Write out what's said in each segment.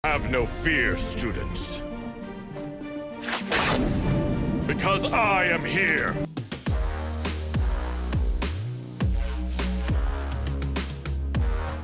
Have no fear, students. Because I am here.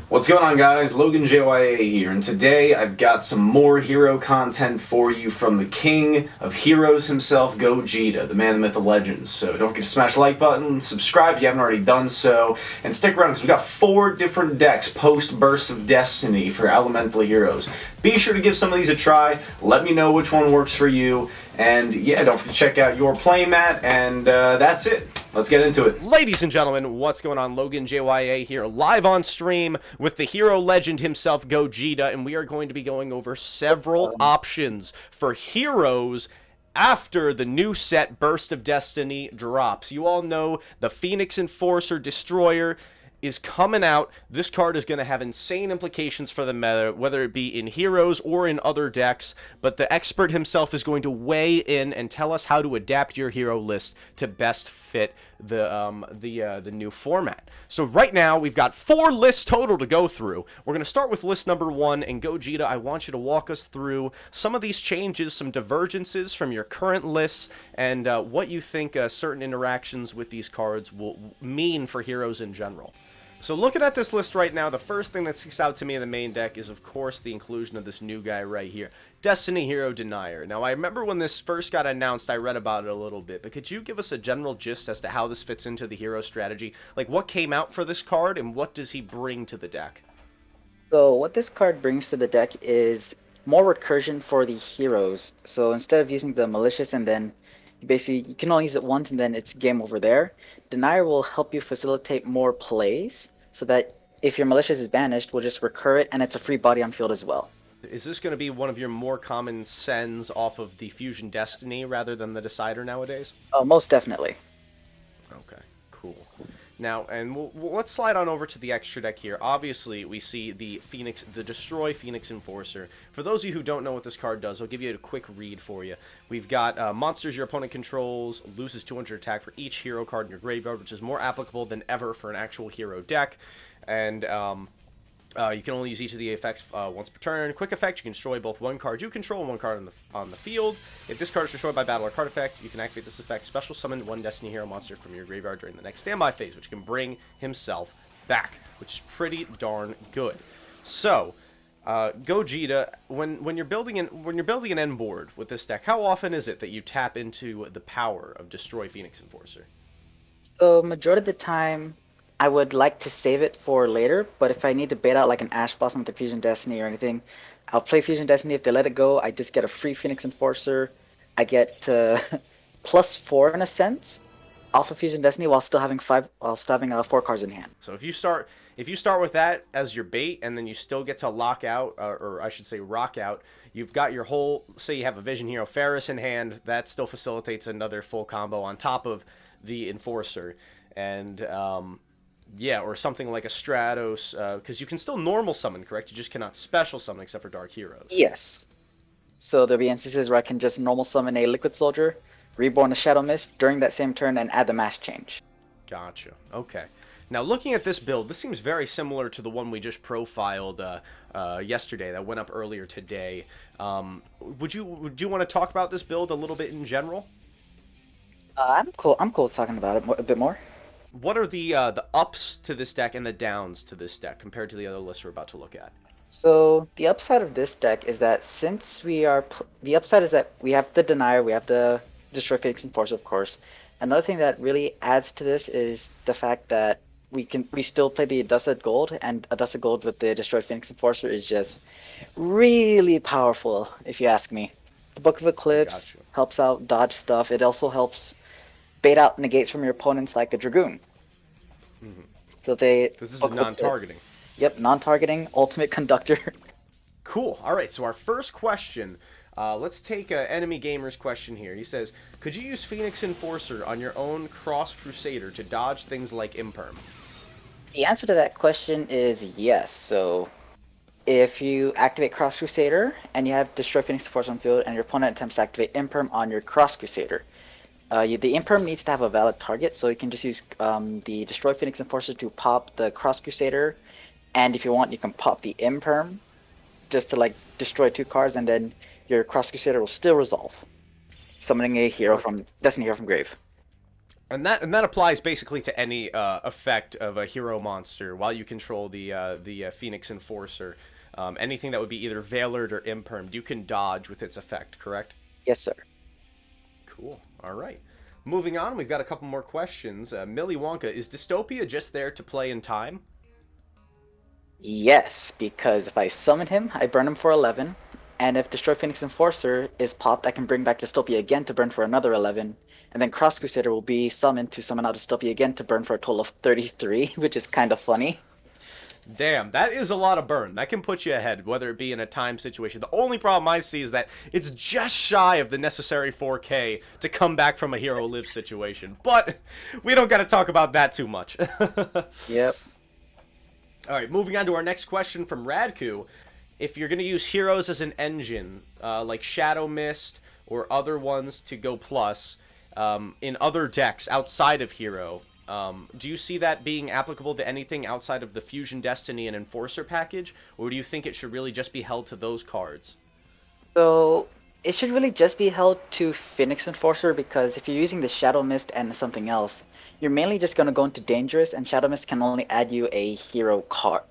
What's going on, guys? LoganJYA here, and today I've got some more hero content for you from the king of heroes himself, Gogeta, the man, the myth, the legends. So don't forget to smash the like button, subscribe if you haven't already done so, and stick around because we got 4 different decks post-Burst of Destiny for elemental heroes. Be sure to give some of these a try, let me know which one works for you, and yeah, don't forget to check out your playmat, and that's it. Let's get into it. Ladies and gentlemen, what's going on? LoganJYA here, live on stream with the hero legend himself, Gogeta, and we are going to be going over several options for heroes after the new set Burst of Destiny drops. You all know the Phoenix Enforcer Destroyer is coming out. This card is going to have insane implications for the meta, whether it be in heroes or in other decks, but the expert himself is going to weigh in and tell us how to adapt your hero list to best fit the new format. So right now we've got 4 lists total to go through. We're going to start with list number 1, and Gogeta, I want you to walk us through some of these changes, some divergences from your current lists, and what you think certain interactions with these cards will mean for heroes in general. So looking at this list right now, the first thing that sticks out to me in the main deck is, of course, the inclusion of this new guy right here, Destiny Hero Denier. Now, I remember when this first got announced, I read about it a little bit, but could you give us a general gist as to how this fits into the hero strategy? Like, what came out for this card, and what does he bring to the deck? So what this card brings to the deck is more recursion for the heroes. So instead of using the malicious and then basically you can only use it once and then it's game over there, Denier will help you facilitate more plays so that if your malicious is banished, we'll just recur it and it's a free body on field as well. Is this going to be one of your more common sends off of the Fusion Destiny rather than the Decider nowadays? Oh, most definitely. Okay, cool. Now, and let's slide on over to the extra deck here. Obviously, we see the Destroy Phoenix Enforcer. For those of you who don't know what this card does, I'll give you a quick read for you. We've got monsters your opponent controls loses 200 attack for each hero card in your graveyard, which is more applicable than ever for an actual hero deck. And you can only use each of the effects once per turn. Quick effect, you can destroy both one card you control and one card on the field. If this card is destroyed by battle or card effect, you can activate this effect, special summon one Destiny Hero monster from your graveyard during the next standby phase, which can bring himself back, which is pretty darn good. So, Gogeta, when you're building an end board with this deck, how often is it that you tap into the power of Destroy Phoenix Enforcer? So majority of the time, I would like to save it for later, but if I need to bait out like an Ash Blossom with the Fusion Destiny or anything, I'll play Fusion Destiny. If they let it go, I just get a free Phoenix Enforcer. I get +4 in a sense off of Fusion Destiny while still having 4 cards in hand. So if you start with that as your bait, and then you still get to lock out, or I should say rock out, you've got your whole, say you have a Vision Hero Ferris in hand, that still facilitates another full combo on top of the Enforcer. And yeah, or something like a Stratos, because you can still normal summon, correct? You just cannot special summon except for Dark Heroes. Yes. So there'll be instances where I can just normal summon a Liquid Soldier, Reborn a Shadow Mist during that same turn, and add the mass change. Gotcha. Okay. Now, looking at this build, this seems very similar to the one we just profiled yesterday that went up earlier today. Would you want to talk about this build a little bit in general? I'm cool with talking about it a bit more. What are the ups to this deck and the downs to this deck compared to the other lists we're about to look at? So the upside of this deck is that since the upside is that we have the Denier, we have the Destroy Phoenix Enforcer, of course. Another thing that really adds to this is the fact that we still play the Dusted Gold, and a Dusted Gold with the Destroy Phoenix Enforcer is just really powerful, if you ask me. The Book of Eclipse helps out dodge stuff. It also helps bait out negates from your opponents like a Dragoon. Mm-hmm. So this is non-targeting. Yep, non-targeting, ultimate conductor. Cool. All right, so our first question, let's take Enemy Gamer's question here. He says, could you use Phoenix Enforcer on your own Cross Crusader to dodge things like Imperm? The answer to that question is yes. So if you activate Cross Crusader and you have Destroy Phoenix Enforcer on field and your opponent attempts to activate Imperm on your Cross Crusader, the Imperm needs to have a valid target, so you can just use the Destroy Phoenix Enforcer to pop the Cross Crusader, and if you want, you can pop the Imperm just to like destroy 2 cards, and then your Cross Crusader will still resolve, summoning a hero from Destiny hero from grave. And that applies basically to any effect of a hero monster while you control the Phoenix Enforcer. Anything that would be either Veilered or Impermed, you can dodge with its effect, correct? Yes, sir. Cool. All right. Moving on, we've got a couple more questions. Millie Wonka, is Dystopia just there to play in time? Yes, because if I summon him, I burn him for 11, and if Destroy Phoenix Enforcer is popped, I can bring back Dystopia again to burn for another 11, and then Cross Crusader will be summoned to summon out Dystopia again to burn for a total of 33, which is kind of funny. Damn, that is a lot of burn. That can put you ahead, whether it be in a time situation. The only problem I see is that it's just shy of the necessary 4K to come back from a hero live situation. But we don't got to talk about that too much. Yep. All right, moving on to our next question from Radku. If you're going to use heroes as an engine, like Shadow Mist or other ones to go plus, in other decks outside of hero, do you see that being applicable to anything outside of the Fusion Destiny and Enforcer package, or do you think it should really just be held to those cards? So it should really just be held to Phoenix Enforcer, because if you're using the Shadow Mist and something else, you're mainly just going to go into Dangerous, and Shadow Mist can only add you a hero card.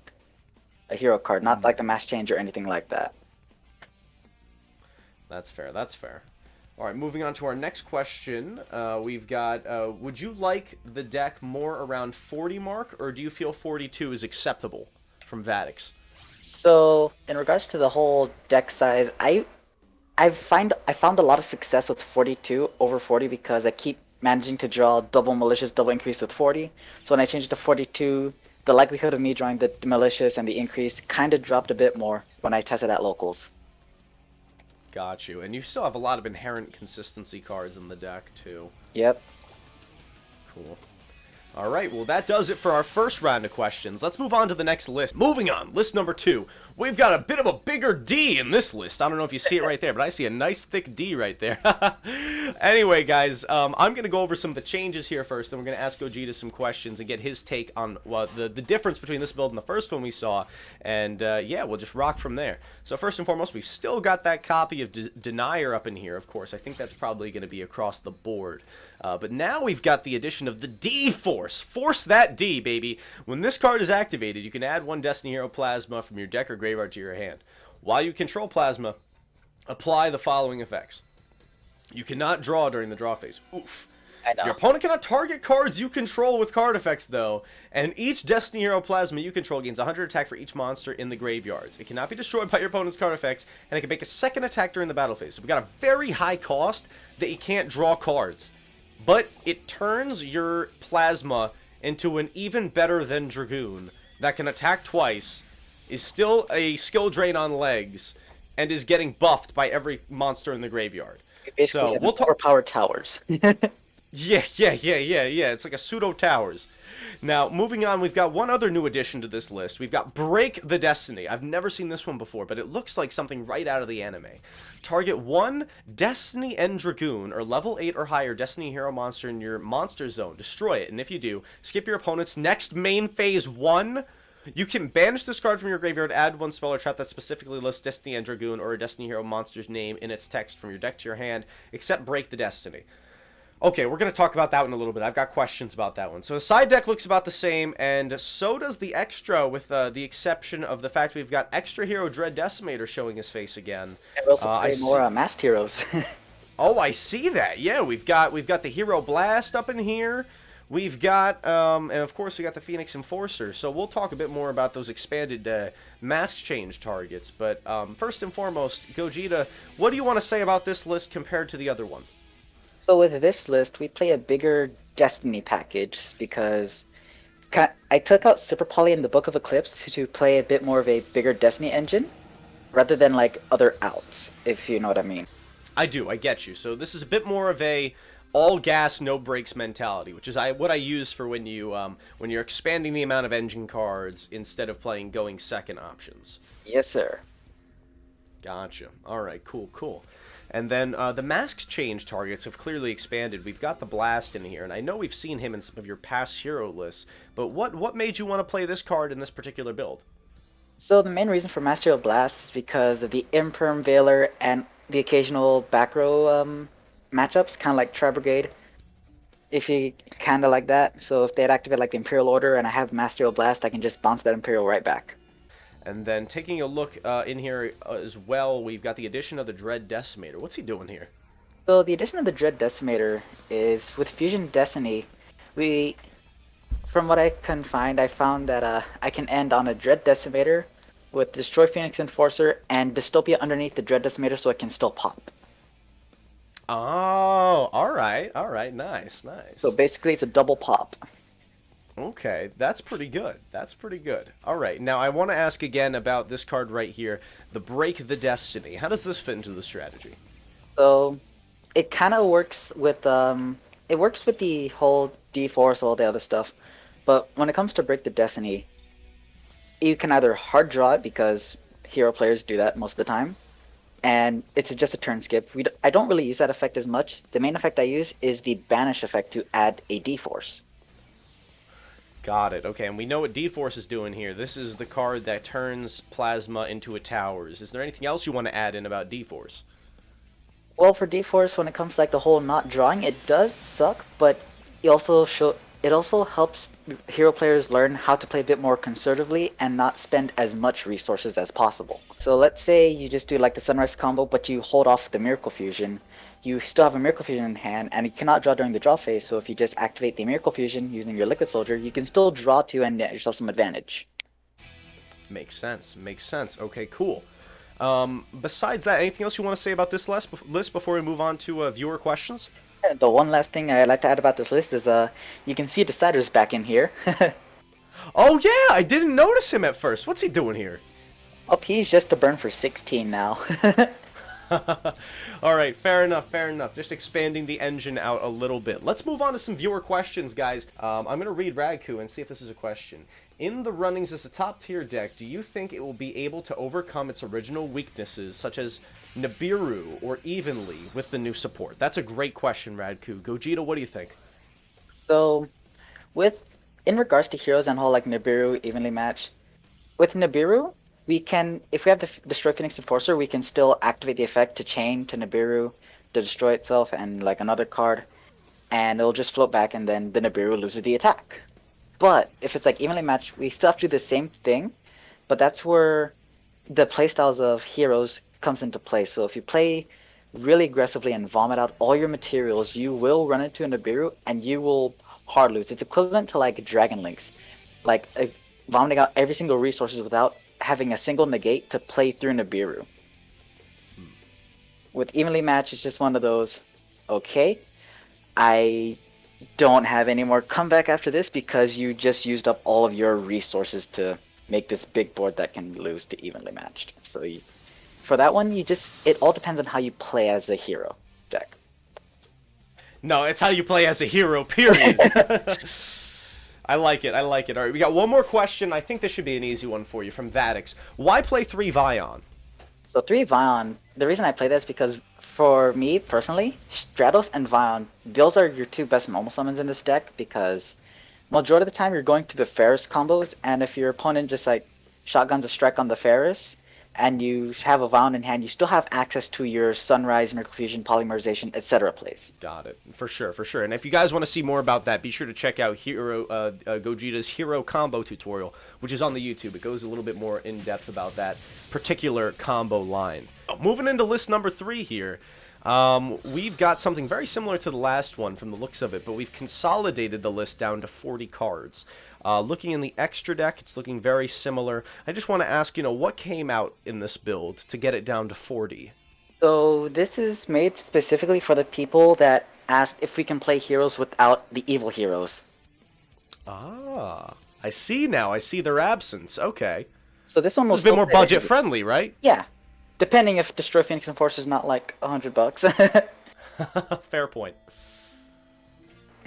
Not like the Mass Change or anything like that. That's fair, that's fair. All right, moving on to our next question. We've got, would you like the deck more around 40 mark, or do you feel 42 is acceptable from Vadix? So, in regards to the whole deck size, I found a lot of success with 42 over 40 because I keep managing to draw double Malicious, double Increase with 40. So when I changed to 42, the likelihood of me drawing the Malicious and the Increase kind of dropped a bit more when I tested at locals. Got you. And you still have a lot of inherent consistency cards in the deck, too. Yep. Cool. All right, well, that does it for our first round of questions. Let's move on to the next list. Moving on, list number 2. We've got a bit of a bigger D in this list. I don't know if you see it right there, but I see a nice thick D right there. Anyway, guys, I'm going to go over some of the changes here first, and we're going to ask Gogeta some questions and get his take on the difference between this build and the first one we saw. And, yeah, we'll just rock from there. So first and foremost, we've still got that copy of Denier up in here, of course. I think that's probably going to be across the board. But now we've got the addition of the D-Force. Force that D, baby. When this card is activated, you can add 1 Destiny Hero Plasma from your deck or graveyard to your hand. While you control Plasma, apply the following effects. You cannot draw during the draw phase. Oof. I know. Your opponent cannot target cards you control with card effects, though, and each Destiny Hero Plasma you control gains 100 attack for each monster in the graveyards. It cannot be destroyed by your opponent's card effects, and it can make a second attack during the battle phase. So we got a very high cost that you can't draw cards. But it turns your Plasma into an even better than Dragoon that can attack twice, is still a skill drain on legs, and is getting buffed by every monster in the graveyard. Basically, So we'll talk. overpowered towers. Yeah. It's like a pseudo towers. Now, moving on, we've got one other new addition to this list. We've got Break the Destiny. I've never seen this one before, but it looks like something right out of the anime. Target 1 Destiny End Dragoon, or level 8 or higher Destiny Hero monster in your monster zone. Destroy it, and if you do, skip your opponent's next main phase 1. You can banish this card from your graveyard, add 1 spell or trap that specifically lists Destiny End Dragoon or a Destiny Hero monster's name in its text from your deck to your hand, except Break the Destiny. Okay, we're going to talk about that one a little bit. I've got questions about that one. So the side deck looks about the same, and so does the extra, with the exception of the fact we've got Extra Hero Dread Decimator showing his face again. And we also play more masked heroes. Oh, I see that. Yeah, we've got the Hero Blast up in here. We've got, and of course we got the Phoenix Enforcer. So we'll talk a bit more about those expanded mask change targets. But first and foremost, Gogeta, what do you want to say about this list compared to the other one? So with this list, we play a bigger Destiny package because I took out Super Poly in the Book of Eclipse to play a bit more of a bigger Destiny engine, rather than like other outs, if you know what I mean. I do, I get you. So this is a bit more of a all gas, no brakes mentality, which is what I use for when you're expanding the amount of engine cards instead of playing going second options. Yes, sir. Gotcha. All right, cool. And then the mask change targets have clearly expanded. We've got the Blast in here, and I know we've seen him in some of your past hero lists, but what made you want to play this card in this particular build? So the main reason for Mastery Blast is because of the Imperm Veiler and the occasional back row matchups, kind of like Tri Brigade. If you kind of like that, so if they'd activate like the Imperial Order and I have Mastery Blast, I can just bounce that Imperial right back. And then taking a look in here as well, we've got the addition of the Dread Decimator. What's he doing here? So the addition of the Dread Decimator is with Fusion Destiny, from what I can find, I found that I can end on a Dread Decimator with Destroy Phoenix Enforcer and Dystopia underneath the Dread Decimator so it can still pop. Oh, all right, nice. So basically it's a double pop. Okay, that's pretty good. That's pretty good. All right, now I want to ask again about this card right here, the Break the Destiny. How does this fit into the strategy? So it kind of works with the whole D-Force, all the other stuff. But when it comes to Break the Destiny, you can either hard draw it because hero players do that most of the time, and it's just a turn skip. I don't really use that effect as much. The main effect I use is the Banish effect to add a D-Force. Got it. Okay, and we know what D-Force is doing here. This is the card that turns Plasma into a Towers. Is there anything else you want to add in about D-Force? Well, for D-Force, when it comes to like the whole not drawing, it does suck, but it also helps hero players learn how to play a bit more conservatively and not spend as much resources as possible. So let's say you just do like the Sunrise combo, but you hold off the Miracle Fusion. You still have a Miracle Fusion in hand, and you cannot draw during the draw phase, so if you just activate the Miracle Fusion using your Liquid Soldier, you can still draw to and get yourself some advantage. Makes sense. Okay, cool. Besides that, anything else you want to say about this list before we move on to viewer questions? The one last thing I'd like to add about this list is you can see Decider's back in here. Oh yeah, I didn't notice him at first. What's he doing here? Oh, he's just a burn for 16 now. Alright, fair enough. Just expanding the engine out a little bit. Let's move on to some viewer questions, guys. I'm going to read Radku and see if this is a question. In the runnings as a top tier deck, do you think it will be able to overcome its original weaknesses, such as Nibiru or Evenly, with the new support? That's a great question, Radku. Gogeta, what do you think? So, in regards to heroes and whole like Nibiru evenly match, with Nibiru, if we have the Destroy Phoenix Enforcer, we can still activate the effect to chain to Nibiru to destroy itself and like another card, and it'll just float back, and then the Nibiru loses the attack. But if it's like evenly matched, we still have to do the same thing, but that's where the playstyles of heroes comes into play. So if you play really aggressively and vomit out all your materials, you will run into a Nibiru and you will hard lose. It's equivalent to like Dragon Links, like vomiting out every single resources without having a single negate to play through Nibiru. With evenly matched, it's just one of those, okay, I don't have any more comeback after this because you just used up all of your resources to make this big board that can lose to evenly matched. So for that one, it all depends on how you play as a hero deck. No, it's how you play as a hero, period. I like it. All right, we got one more question. I think this should be an easy one for you from Vadix. Why play 3 Vion? So 3 Vion, the reason I play that is because for me personally, Stratos and Vion, those are your two best normal summons in this deck because majority of the time you're going through the Ferris combos, and if your opponent just like shotguns a strike on the Ferris and you have a Vion in hand, you still have access to your Sunrise, Miracle Fusion, Polymerization, etc. plays. Got it. For sure. And if you guys want to see more about that, be sure to check out Gogeta's Hero Combo tutorial, which is on the YouTube. It goes a little bit more in depth about that particular combo line. Moving into list number 3 here. We've got something very similar to the last one from the looks of it, but we've consolidated the list down to 40 cards. Looking in the extra deck, it's looking very similar. I just want to ask, what came out in this build to get it down to 40? So this is made specifically for the people that asked if we can play heroes without the evil heroes. Ah, I see now. I see their absence. Okay. So this one was a bit more budget friendly, right? Yeah. Depending if Destroy Phoenix Enforcer is not like $100. Fair point.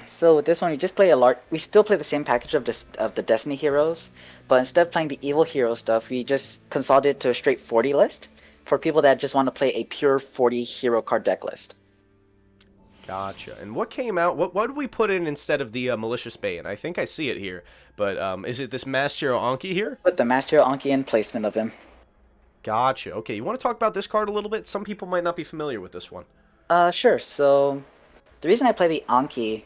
So with this one, we still play the same package of the Destiny heroes, but instead of playing the evil hero stuff, we just consolidated to a straight 40 list for people that just want to play a pure 40 hero card deck list. Gotcha. And what came out? What did we put in instead of the malicious bane? I think I see it here, but is it this Master Hero Anki here? Put the Master Anki in placement of him. Gotcha. Okay, you want to talk about this card a little bit? Some people might not be familiar with this one. Sure. So the reason I play the Anki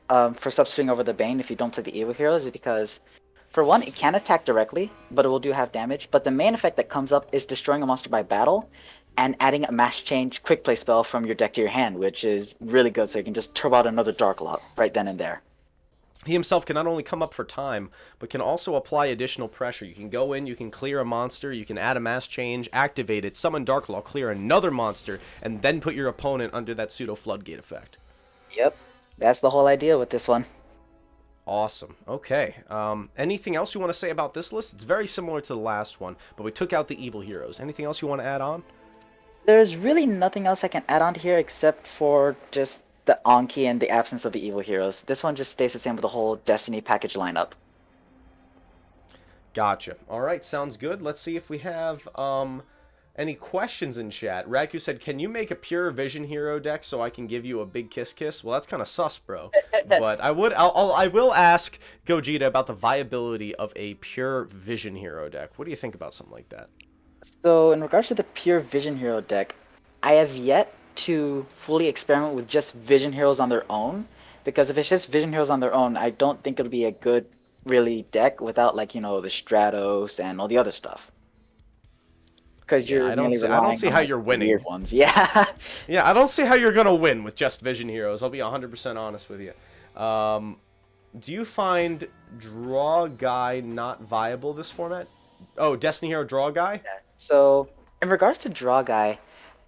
for substituting over the Bane if you don't play the Evil Heroes is because, for one, it can attack directly, but it will do half damage. But the main effect that comes up is destroying a monster by battle and adding a mass change quick play spell from your deck to your hand, which is really good, so you can just turbo out another Dark Lot right then and there. He himself can not only come up for time, but can also apply additional pressure. You can go in, you can clear a monster, you can add a mass change, activate it, summon Darklaw, clear another monster, and then put your opponent under that pseudo floodgate effect. Yep, that's the whole idea with this one. Awesome. Okay. Anything else you want to say about this list? It's very similar to the last one, but we took out the evil heroes. Anything else you want to add on? There's really nothing else I can add on to here except for just the Anki and the absence of the evil heroes. This one just stays the same with the whole Destiny package lineup. Gotcha. All right, sounds good. Let's see if we have any questions in chat. Raku said, "Can you make a pure vision hero deck so I can give you a big kiss?" Well, that's kind of sus, bro. But I will ask Gogeta about the viability of a pure vision hero deck. What do you think about something like that? So in regards to the pure vision hero deck, I have yet to fully experiment with just vision heroes on their own, because if it's just vision heroes on their own, I don't think it'll be a good really deck without, like, you know, the Stratos and all the other stuff. Because you're I don't see how you're winning. Weird ones. Yeah. Yeah, I don't see how you're gonna win with just vision heroes. I'll be 100% honest with you. Do you find draw guy not viable this format? Oh, Destiny Hero draw guy? So in regards to draw guy,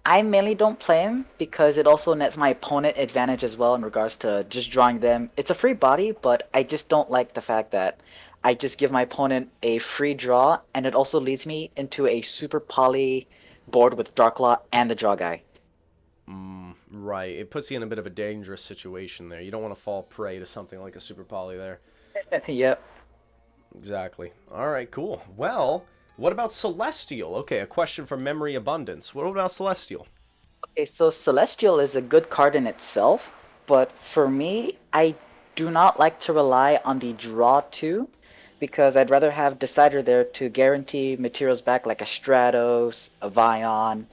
I mainly don't play him because it also nets my opponent advantage as well in regards to just drawing them. It's a free body, but I just don't like the fact that I just give my opponent a free draw, and it also leads me into a super poly board with Darklaw and the draw guy. Right. It puts you in a bit of a dangerous situation there. You don't want to fall prey to something like a super poly there. Yep. Exactly. All right, cool. Well, what about Celestial? Okay, a question from Memory Abundance. What about Celestial? Okay, so Celestial is a good card in itself, but for me, I do not like to rely on the draw 2, because I'd rather have Decider there to guarantee materials back, like a Stratos, a Vion,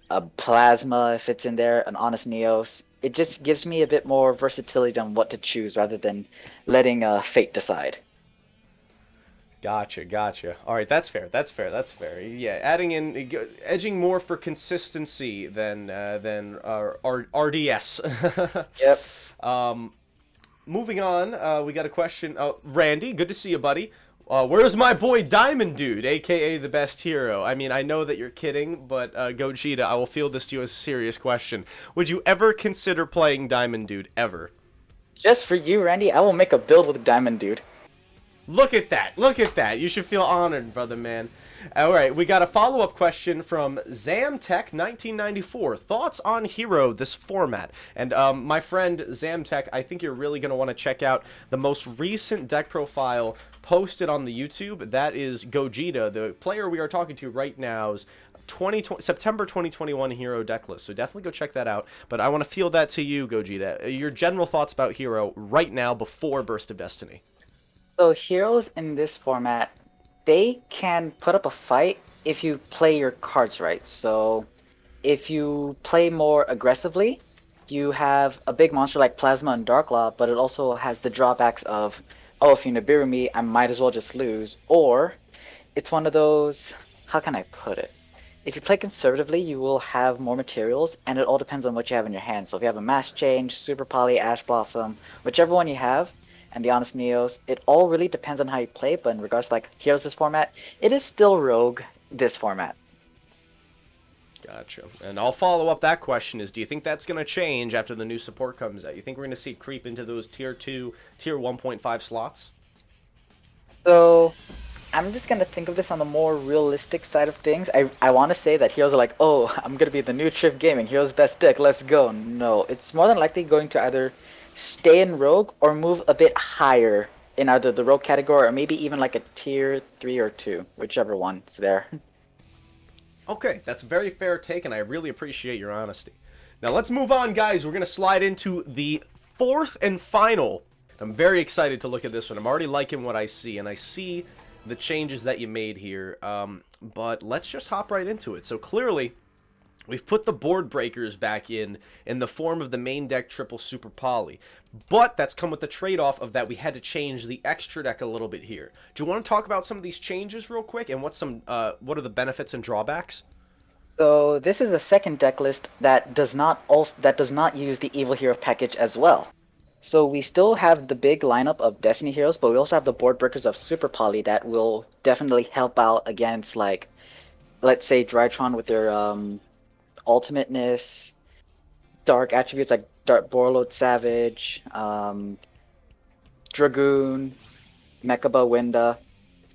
a Plasma if it's in there, an Honest Neos. It just gives me a bit more versatility on what to choose rather than letting fate decide. Gotcha. All right, that's fair. Yeah, adding in, edging more for consistency than RDS. Yep. Moving on, we got a question. Randy, good to see you, buddy. Where's my boy Diamond Dude, aka the best hero? I mean, I know that you're kidding, but Gogeta, I will field this to you as a serious question. Would you ever consider playing Diamond Dude, ever? Just for you, Randy, I will make a build with Diamond Dude. Look at that. You should feel honored, brother man. All right, we got a follow-up question from Zamtech1994. Thoughts on Hero, this format? And my friend Zamtech, I think you're really going to want to check out the most recent deck profile posted on the YouTube. That is Gogeta, the player we are talking to right now's September 2021 Hero deck list. So definitely go check that out. But I want to field that to you, Gogeta. Your general thoughts about Hero right now before Burst of Destiny. So heroes in this format, they can put up a fight if you play your cards right. So if you play more aggressively, you have a big monster like Plasma and Darklaw, but it also has the drawbacks of, oh, if you Nibiru me, I might as well just lose. Or it's one of those, how can I put it? If you play conservatively, you will have more materials, and it all depends on what you have in your hand. So if you have a Mass Change, Super Poly, Ash Blossom, whichever one you have, and the Honest Neos, it all really depends on how you play, but in regards to like Heroes this format, it is still Rogue this format. Gotcha. And I'll follow up that question is, do you think that's going to change after the new support comes out? You think we're going to see it creep into those tier 2, tier 1.5 slots? So I'm just going to think of this on the more realistic side of things. I want to say that Heroes are like, oh, I'm going to be the new Triff Gaming, Heroes best deck, let's go. No, it's more than likely going to either stay in Rogue or move a bit higher in either the Rogue category or maybe even like a tier 3 or 2, whichever one's there. Okay, that's a very fair take, and I really appreciate your honesty. Now let's move on, guys. We're going to slide into the fourth and final. I'm very excited to look at this one. I'm already liking what I see, and I see the changes that you made here. But let's just hop right into it. So clearly, we've put the board breakers back in the form of the main deck triple super poly. But that's come with the trade-off of that we had to change the extra deck a little bit here. Do you want to talk about some of these changes real quick, and what are the benefits and drawbacks? So this is the second deck list that does not use the Evil Hero package as well. So we still have the big lineup of Destiny Heroes, but we also have the board breakers of Super Poly that will definitely help out against, like, let's say Drytron with their ultimateness, dark attributes like Dark Borlord Savage, Dragoon, Mechaba Winda.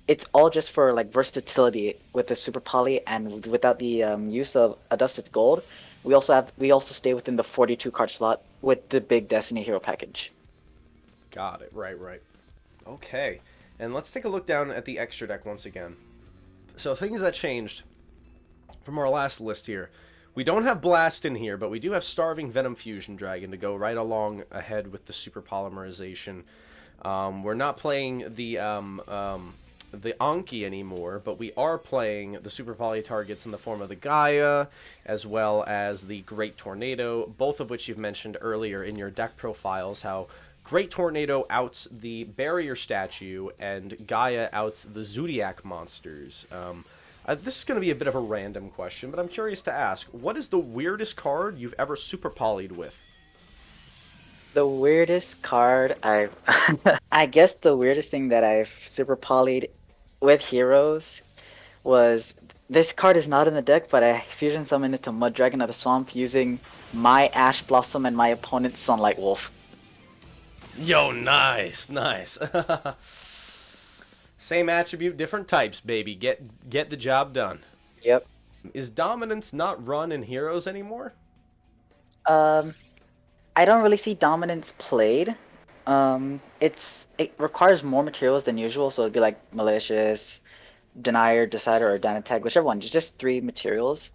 It's all just for like versatility with the Super Poly, and without the use of Adusted Gold, we also stay within the 42 card slot with the big Destiny Hero package. Got it. Right. Okay, and let's take a look down at the extra deck once again. So things that changed from our last list here. We don't have Blast in here, but we do have Starving Venom Fusion Dragon to go right along ahead with the Super Polymerization. We're not playing the Anki anymore, but we are playing the Super Poly targets in the form of the Gaia, as well as the Great Tornado, both of which you've mentioned earlier in your deck profiles, how Great Tornado outs the Barrier Statue, and Gaia outs the Zodiac monsters. This is going to be a bit of a random question, but I'm curious to ask, what is the weirdest card you've ever Super Poly'd with? The weirdest card I guess the weirdest thing that I've Super Poly'd with Heroes was, this card is not in the deck, but I fusion summoned it to Mud Dragon of the Swamp using my Ash Blossom and my opponent's Sunlight Wolf. Yo, nice. Same attribute, different types, baby. Get the job done. Yep. Is Dominance not run in Heroes anymore? I don't really see Dominance played. It requires more materials than usual, so it'd be like Malicious, Denier, Decider, or Dynatag, whichever one. Just 3 materials.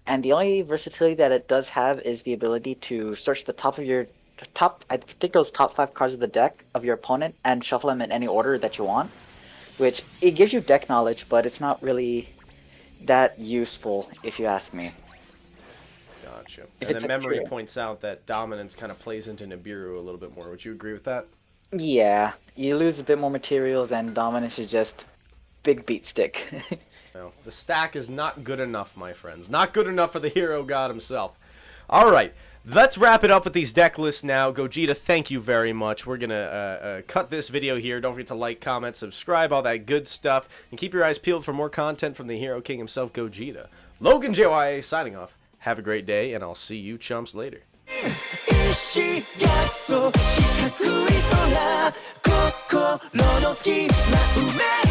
And the only versatility that it does have is the ability to search the top, I think those top 5 cards of the deck of your opponent and shuffle them in any order that you want. Which, it gives you deck knowledge, but it's not really that useful, if you ask me. Gotcha. And then Memory points out that Dominance kind of plays into Nibiru a little bit more. Would you agree with that? Yeah, you lose a bit more materials, and Dominance is just big beat stick. No, the stack is not good enough, my friends. Not good enough for the hero god himself. Alright, let's wrap it up with these deck lists now. Gogeta, thank you very much. We're going to cut this video here. Don't forget to like, comment, subscribe, all that good stuff. And keep your eyes peeled for more content from the Hero King himself, Gogeta. LoganJYA signing off. Have a great day, and I'll see you chumps later. 四角そう四角い空心の隙間埋め